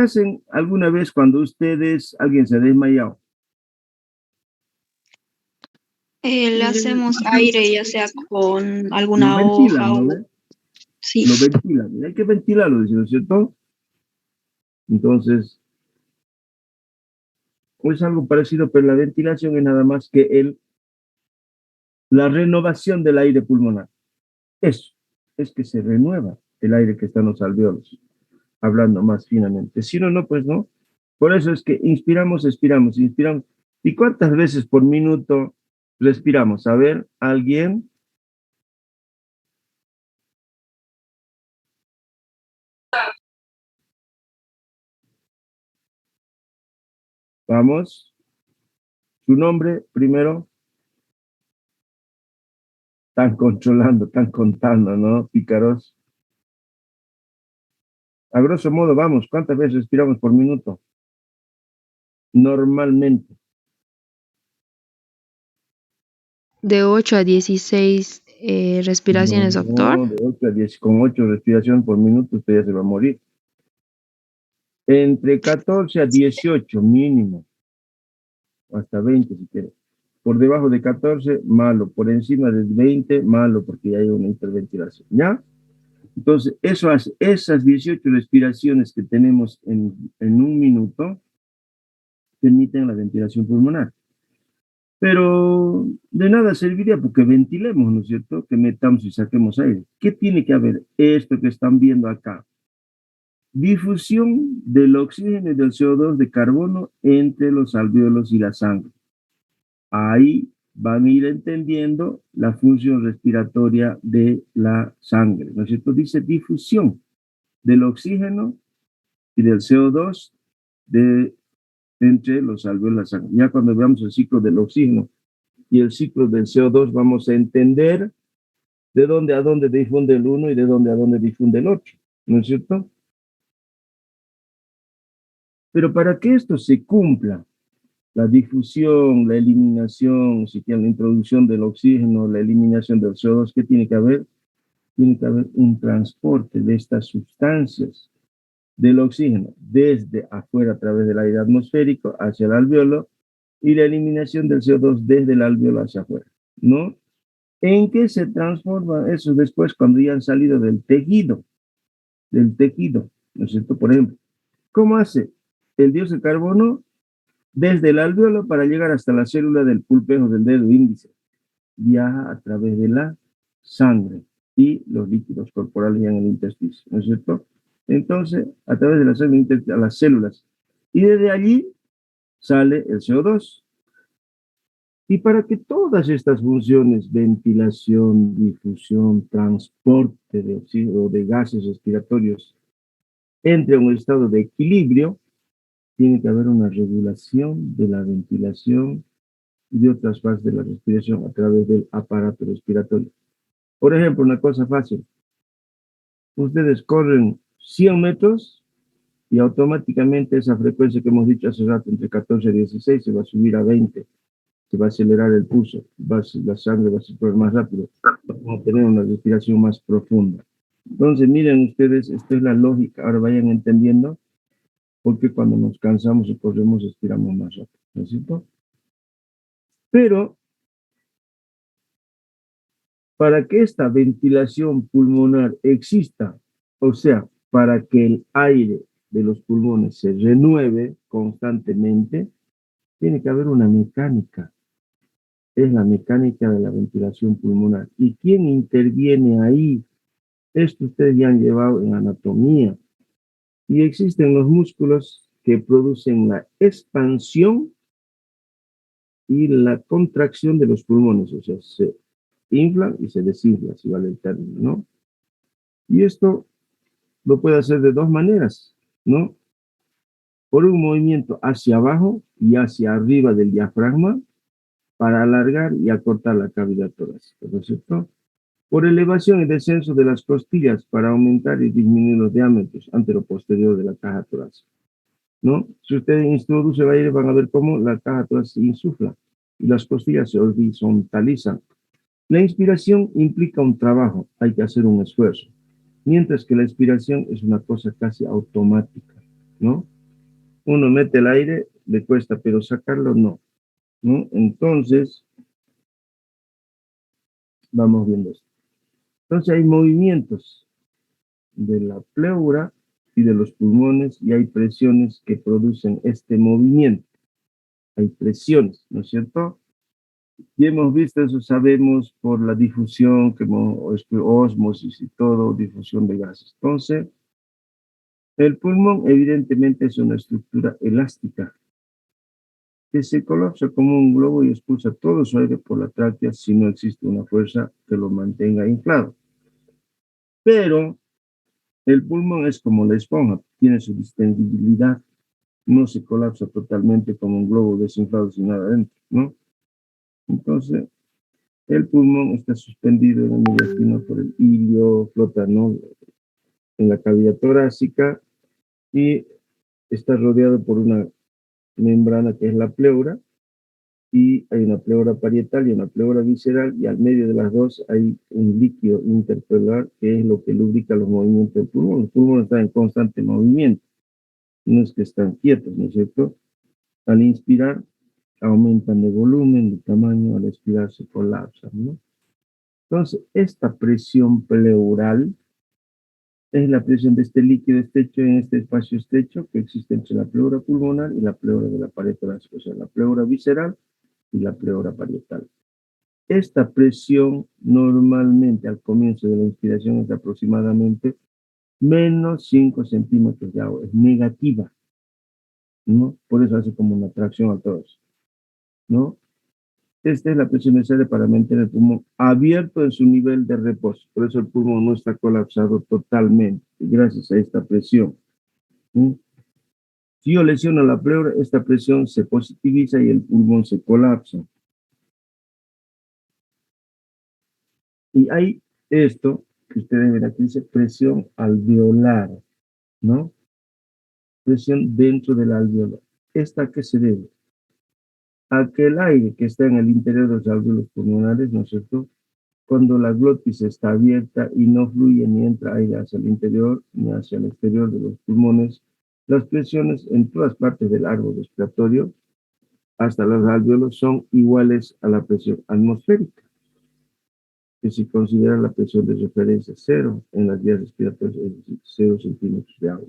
¿Hacen alguna vez cuando alguien se ha desmayado? Le hacemos aire, ya sea con Lo alguna hoja ventilan, ¿no o... ve? Sí, Lo ventilan. Hay que ventilarlo, ¿no es cierto? Entonces, es algo parecido, pero la ventilación es nada más que la renovación del aire pulmonar. Eso es que se renueva el aire que está en los alvéolos, hablando más finamente. Si no, no, pues no. Por eso es que inspiramos, expiramos, inspiramos. ¿Y cuántas veces por minuto respiramos? A ver, ¿alguien? Vamos. Su nombre primero. Están controlando, están contando, ¿no? Pícaros. A grosso modo, vamos, ¿cuántas veces respiramos por minuto? Normalmente. De 8 a 16 respiraciones, doctor. No, de 8 a 10, con 8 respiraciones por minuto usted ya se va a morir. Entre 14 a 18 mínimo, hasta 20 si quiere. Por debajo de 14, malo. Por encima de 20, malo, porque ya hay una hiperventilación. ¿Ya? Entonces, eso hace, esas 18 respiraciones que tenemos en un minuto permiten la ventilación pulmonar. Pero de nada serviría porque ventilemos, ¿no es cierto? Que metamos y saquemos aire. ¿Qué tiene que haber? Esto que están viendo acá. Difusión del oxígeno y del CO2 de carbono entre los alvéolos y la sangre. Ahí van a ir entendiendo la función respiratoria de la sangre, ¿no es cierto? Dice difusión del oxígeno y del CO2 entre los alvéolos y la sangre. Ya cuando veamos el ciclo del oxígeno y el ciclo del CO2 vamos a entender de dónde a dónde difunde el uno y de dónde a dónde difunde el otro, ¿no es cierto? Pero para que esto se cumpla, la difusión, la eliminación, si quieren, la introducción del oxígeno, la eliminación del CO2, ¿qué tiene que haber? Tiene que haber un transporte de estas sustancias del oxígeno desde afuera a través del aire atmosférico hacia el alvéolo y la eliminación del CO2 desde el alvéolo hacia afuera, ¿no? ¿En qué se transforma eso después cuando ya han salido del tejido, ¿no es cierto? Por ejemplo, ¿cómo hace el dióxido de carbono desde el alvéolo para llegar hasta la célula del pulpejo del dedo índice? Viaja a través de la sangre y los líquidos corporales en el intestino, ¿no es cierto? Entonces, a través de la sangre a las células. Y desde allí sale el CO2. Y para que todas estas funciones, ventilación, difusión, transporte de oxígeno, de gases respiratorios, entre en un estado de equilibrio, tiene que haber una regulación de la ventilación y de otras fases de la respiración a través del aparato respiratorio. Por ejemplo, una cosa fácil. Ustedes corren 100 metros y automáticamente esa frecuencia que hemos dicho hace rato, entre 14 y 16, se va a subir a 20. Se va a acelerar el pulso, la sangre va a circular más rápido, vamos a tener una respiración más profunda. Entonces, miren ustedes, esta es la lógica, ahora vayan entendiendo porque cuando nos cansamos y corremos, respiramos más rápido, ¿no es cierto? Pero, para que esta ventilación pulmonar exista, o sea, para que el aire de los pulmones se renueve constantemente, tiene que haber una mecánica. Es la mecánica de la ventilación pulmonar. ¿Y quién interviene ahí? Esto ustedes ya han llevado en anatomía. Y existen los músculos que producen la expansión y la contracción de los pulmones. O sea, se inflan y se desinflan, si vale el término, ¿no? Y esto lo puede hacer de dos maneras, ¿no? Por un movimiento hacia abajo y hacia arriba del diafragma para alargar y acortar la cavidad torácica, ¿no es cierto? Por elevación y descenso de las costillas para aumentar y disminuir los diámetros antero-posterior de la caja torácica, ¿no? Si ustedes introducen el aire, van a ver cómo la caja torácica se insufla y las costillas se horizontalizan. La inspiración implica un trabajo, hay que hacer un esfuerzo, mientras que la expiración es una cosa casi automática. ¿no? Uno mete el aire, le cuesta, pero sacarlo no, ¿no? Entonces, vamos viendo esto. Entonces hay movimientos de la pleura y de los pulmones y hay presiones que producen este movimiento. Hay presiones, ¿no es cierto? Y hemos visto eso, sabemos por la difusión, osmosis y todo, difusión de gases. Entonces, el pulmón evidentemente es una estructura elástica que se colapsa como un globo y expulsa todo su aire por la tráquea si no existe una fuerza que lo mantenga inflado. Pero el pulmón es como la esponja, tiene su distensibilidad, no se colapsa totalmente como un globo desinflado sin nada dentro, ¿no? Entonces, el pulmón está suspendido en el mediastino por el ilio, flota, ¿no?, en la cavidad torácica y está rodeado por una membrana que es la pleura, y hay una pleura parietal y una pleura visceral, y al medio de las dos hay un líquido interpelular que es lo que lubrica los movimientos del pulmón. Los pulmones están en constante movimiento, no es que están quietos, ¿no es cierto? Al inspirar aumentan de volumen, de tamaño, al expirar se colapsan, ¿no? Entonces, esta presión pleural es la presión de este líquido estrecho en este espacio estrecho que existe entre la pleura pulmonar y la pleura de la pared torácica, o sea, la pleura visceral y la pleura parietal. Esta presión normalmente al comienzo de la inspiración es aproximadamente menos 5 centímetros de agua, es negativa, ¿no? Por eso hace como una tracción a todos, ¿no? Esta es la presión necesaria para mantener el pulmón abierto en su nivel de reposo. Por eso el pulmón no está colapsado totalmente, gracias a esta presión, ¿sí? Si yo lesiono la pleura, esta presión se positiviza y el pulmón se colapsa. Y hay esto que ustedes ven aquí, dice presión alveolar, ¿no? Presión dentro del alveolo. ¿Esta a qué se debe? A que el aire que está en el interior de los alveolos pulmonares, ¿no es cierto?, cuando la glotis está abierta y no fluye ni entra aire hacia el interior ni hacia el exterior de los pulmones, las presiones en todas partes del árbol respiratorio, hasta los alveolos, son iguales a la presión atmosférica, que se considera la presión de referencia cero en las vías respiratorias, es decir, 0 centímetros de agua,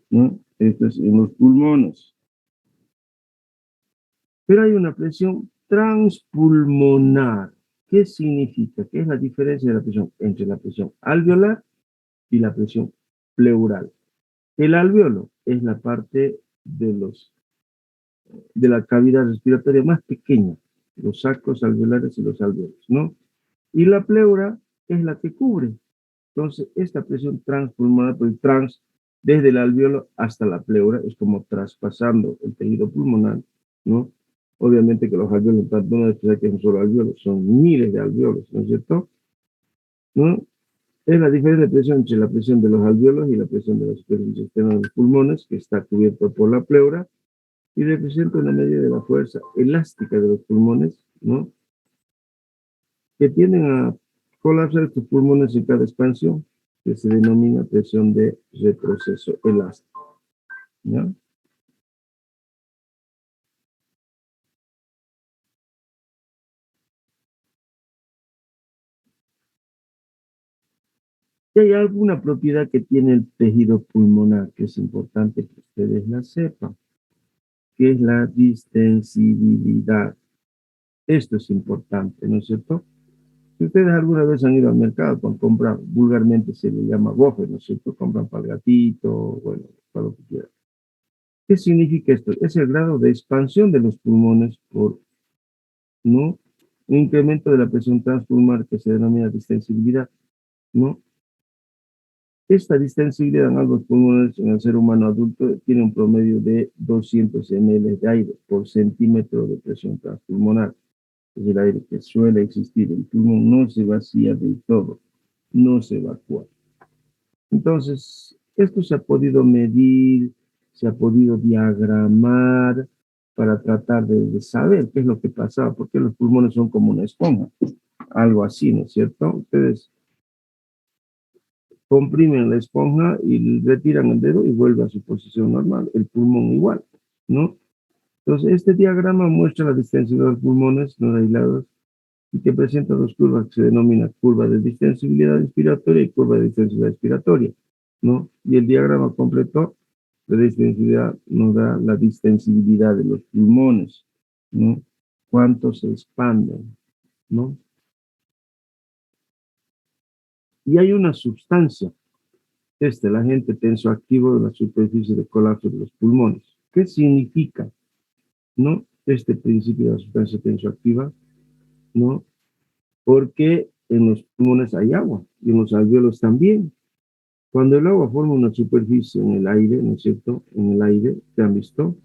¿no? Esto es en los pulmones. Pero hay una presión transpulmonar. ¿Qué significa? ¿Qué es la diferencia de la presión entre la presión alveolar y la presión pleural? El alveolo es la parte de la cavidad respiratoria más pequeña, los sacos alveolares y los alveolos, ¿no? Y la pleura es la que cubre. Entonces, esta presión transpulmonar, por el trans, desde el alveolo hasta la pleura, es como traspasando el tejido pulmonar, ¿no? Obviamente que los alveolos, no es que es un solo alveolo, son miles de alveolos, ¿no es cierto? ¿No? Es la diferencia de presión entre la presión de los alveolos y la presión de la superficie externa de los pulmones, que está cubierto por la pleura, y representa una medida de la fuerza elástica de los pulmones, ¿no?, que tienden a colapsar estos pulmones en cada expansión, que se denomina presión de retroceso elástico, ¿no? Y hay alguna propiedad que tiene el tejido pulmonar que es importante que ustedes la sepan, que es la distensibilidad. Esto es importante, ¿no es cierto? Si ustedes alguna vez han ido al mercado para comprar, vulgarmente se le llama bofe, ¿no es cierto? Compran para el gatito, bueno, para lo que quieran. ¿Qué significa esto? Es el grado de expansión de los pulmones por, ¿no?, un incremento de la presión transpulmonar que se denomina distensibilidad, ¿no? Esta distensibilidad en ambos pulmones en el ser humano adulto tiene un promedio de 200 ml de aire por centímetro de presión transpulmonar. Es el aire que suele existir. El pulmón no se vacía del todo, no se evacúa. Entonces, esto se ha podido medir, se ha podido diagramar para tratar de saber qué es lo que pasaba, porque los pulmones son como una esponja, algo así, ¿no es cierto? Ustedes comprimen la esponja y retiran el dedo y vuelve a su posición normal. El pulmón igual, ¿no? Entonces, este diagrama muestra la distensibilidad de los pulmones no aislados y que presenta dos curvas que se denominan curva de distensibilidad inspiratoria y curva de distensibilidad expiratoria, ¿no? Y el diagrama completo de distensibilidad nos da la distensibilidad de los pulmones, ¿no? Cuánto se expanden, ¿no? Y hay una sustancia, el agente tensoactivo de la superficie de colapso de los pulmones. ¿Qué significa, no? Este principio de la sustancia tensoactiva, ¿no? Porque en los pulmones hay agua y en los alvéolos también. Cuando el agua forma una superficie en el aire, ¿no es cierto? En el aire, ¿te han visto?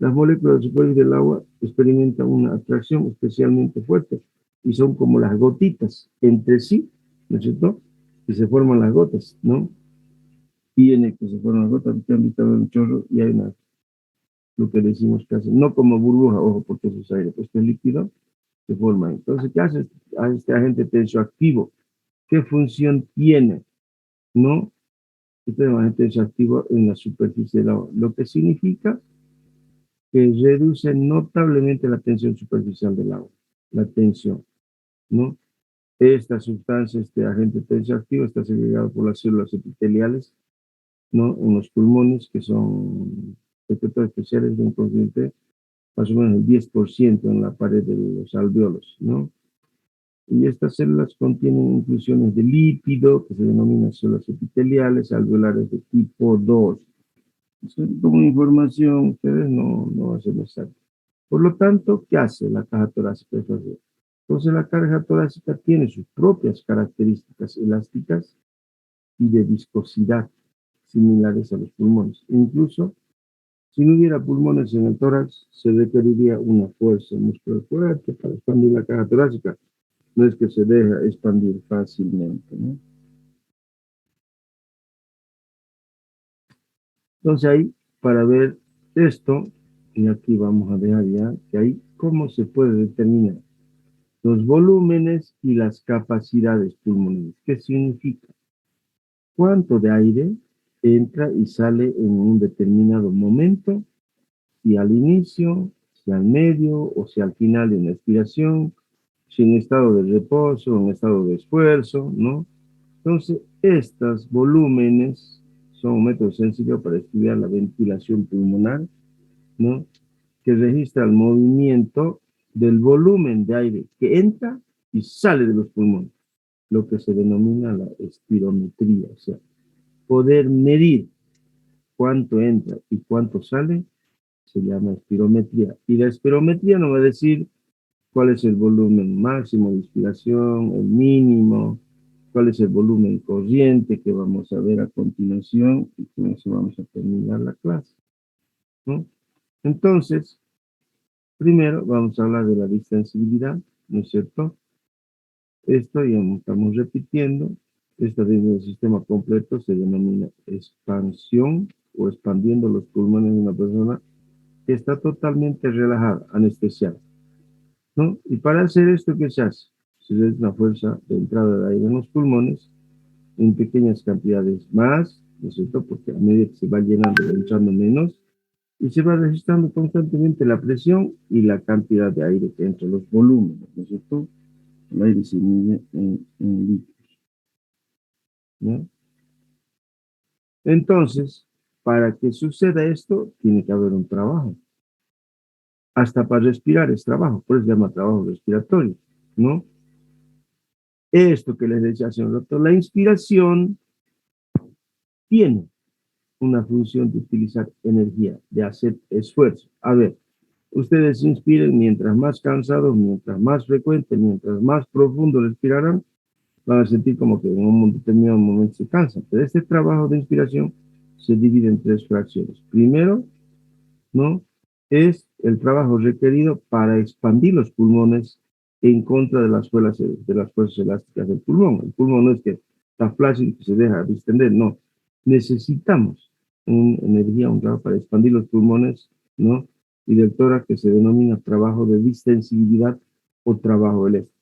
Las moléculas de la superficie del agua experimentan una atracción especialmente fuerte y son como las gotitas entre sí, ¿no es cierto? Y se forman las gotas, ¿no? Y en el que se forman las gotas, te han visto un chorro y hay una, lo que decimos casi, no como burbuja, ojo, porque eso es aire, pues este líquido se forma. Entonces, ¿qué hace a este agente tensoactivo? ¿Qué función tiene? ¿No? Este agente tensoactivo en la superficie del agua, lo que significa que reduce notablemente la tensión superficial del agua, la tensión, ¿no? Esta sustancia, este agente tensoactivo, está segregado por las células epiteliales, ¿no? En los pulmones, que son efectos especiales de un consciente, más o menos el 10% en la pared de los alvéolos, ¿no? Y estas células contienen inclusiones de lípido, que se denominan células epiteliales alveolares de tipo 2. Como información, ustedes no hacen exacto. Por lo tanto, ¿qué hace la caja torácica? Entonces, la caja torácica tiene sus propias características elásticas y de viscosidad similares a los pulmones. Incluso, si no hubiera pulmones en el tórax, se requeriría una fuerza muscular fuerte para expandir la caja torácica. No es que se deja expandir fácilmente, ¿no? Entonces ahí, para ver esto, y aquí vamos a dejar ya, que ahí cómo se puede determinar los volúmenes y las capacidades pulmonares. ¿Qué significa? ¿Cuánto de aire entra y sale en un determinado momento? Si al inicio, si al medio o si al final de una expiración, si en estado de reposo, en estado de esfuerzo, ¿no? Entonces, estos volúmenes son un método sencillo para estudiar la ventilación pulmonar, ¿no? Que registra el movimiento del volumen de aire que entra y sale de los pulmones, lo que se denomina la espirometría, o sea, poder medir cuánto entra y cuánto sale, se llama espirometría. Y la espirometría nos va a decir cuál es el volumen máximo de inspiración, el mínimo, cuál es el volumen corriente que vamos a ver a continuación, y con eso vamos a terminar la clase, ¿no? Entonces, primero vamos a hablar de la distensibilidad, ¿no es cierto? Esto ya estamos repitiendo. Esta dentro del sistema completo se denomina expansión o expandiendo los pulmones de una persona que está totalmente relajada, anestesiada, ¿no? Y para hacer esto, ¿qué se hace? Se da una fuerza de entrada de aire en los pulmones en pequeñas cantidades más, ¿no es cierto? Porque a medida que se va llenando, va entrando menos, y se va registrando constantemente la presión y la cantidad de aire que entra, los volúmenes, ¿no es cierto? El aire se mide en litros, ¿no? Entonces, para que suceda esto, tiene que haber un trabajo. Hasta para respirar es trabajo, por eso se llama trabajo respiratorio, ¿no? Esto que les decía hace un rato, la inspiración tiene una función de utilizar energía, de hacer esfuerzo. A ver, ustedes inspiren mientras más cansados, mientras más frecuente, mientras más profundo respirarán, van a sentir como que en un determinado momento se cansan. Pero este trabajo de inspiración se divide en tres fracciones. Primero, ¿no? Es el trabajo requerido para expandir los pulmones en contra de las fuerzas elásticas del pulmón. El pulmón no es que está flácido y que se deja distender, no. Necesitamos una energía, un trabajo para expandir los pulmones, ¿no? Y del tórax, que se denomina trabajo de distensibilidad o trabajo eléctrico.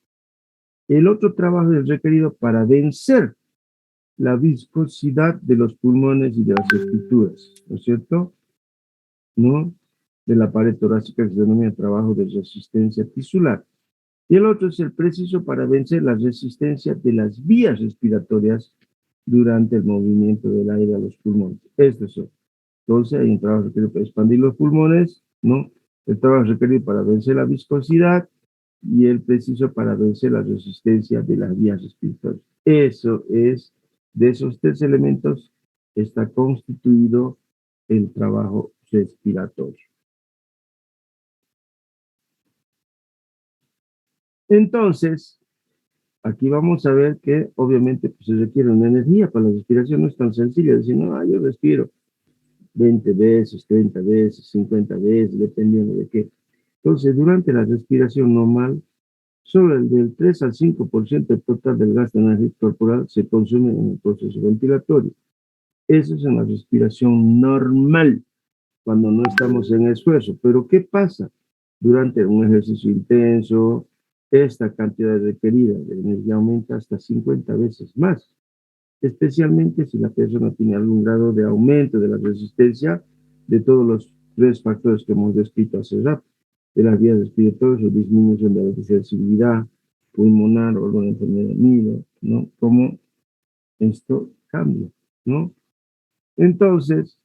El otro trabajo es requerido para vencer la viscosidad de los pulmones y de las estructuras, ¿no es cierto? ¿No? De la pared torácica, que se denomina trabajo de resistencia tisular. Y el otro es el preciso para vencer la resistencia de las vías respiratorias durante el movimiento del aire a los pulmones. Esto es. Entonces hay un trabajo requerido para expandir los pulmones, ¿no? El trabajo requerido para vencer la viscosidad y el preciso para vencer la resistencia de las vías respiratorias. Eso es, de esos tres elementos está constituido el trabajo respiratorio. Entonces, aquí vamos a ver que obviamente pues, se requiere una energía para la respiración. No es tan sencillo decir, no, yo respiro 20 veces, 30 veces, 50 veces, dependiendo de qué. Entonces, durante la respiración normal, solo el del 3 al 5% del total del gasto energético corporal se consume en el proceso ventilatorio. Eso es en la respiración normal, cuando no estamos en esfuerzo. Pero ¿qué pasa? Durante un ejercicio intenso, esta cantidad requerida de energía aumenta hasta 50 veces más, especialmente si la persona tiene algún grado de aumento de la resistencia de todos los tres factores que hemos descrito hace rato, de las vías respiratorias o disminución de la sensibilidad pulmonar o alguna enfermedad mira, ¿no? Cómo esto cambia, ¿no? Entonces,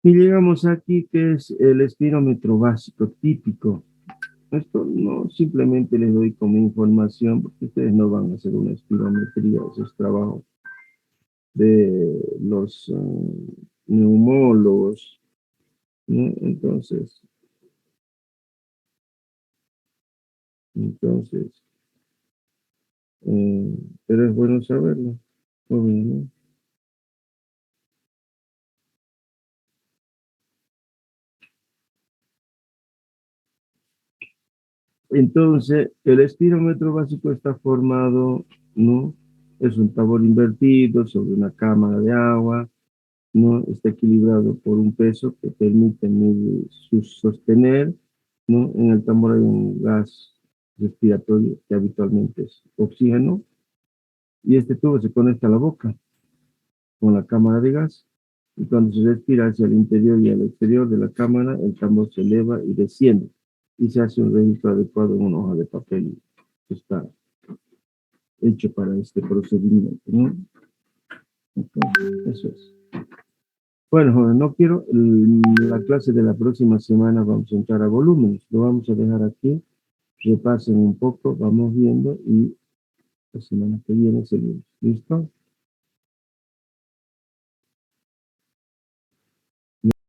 y llegamos aquí, que es el espirómetro básico típico. Esto no simplemente les doy como información, porque ustedes no van a hacer una espirometría, eso es trabajo de los neumólogos, ¿no? Entonces, pero es bueno saberlo, obvio, ¿no? Entonces, el espirómetro básico está formado, ¿no? Es un tambor invertido sobre una cámara de agua, ¿no? Está equilibrado por un peso que permite sostener, ¿no? En el tambor hay un gas respiratorio que habitualmente es oxígeno, y este tubo se conecta a la boca con la cámara de gas, y cuando se respira hacia el interior y al exterior de la cámara, el tambor se eleva y desciende, y se hace un registro adecuado en una hoja de papel que está hecho para este procedimiento, ¿no? Entonces, eso es. Bueno, joven, no quiero, la clase de la próxima semana vamos a entrar a volúmenes, lo vamos a dejar aquí, repasen un poco, vamos viendo y la semana que viene seguimos. ¿Listo?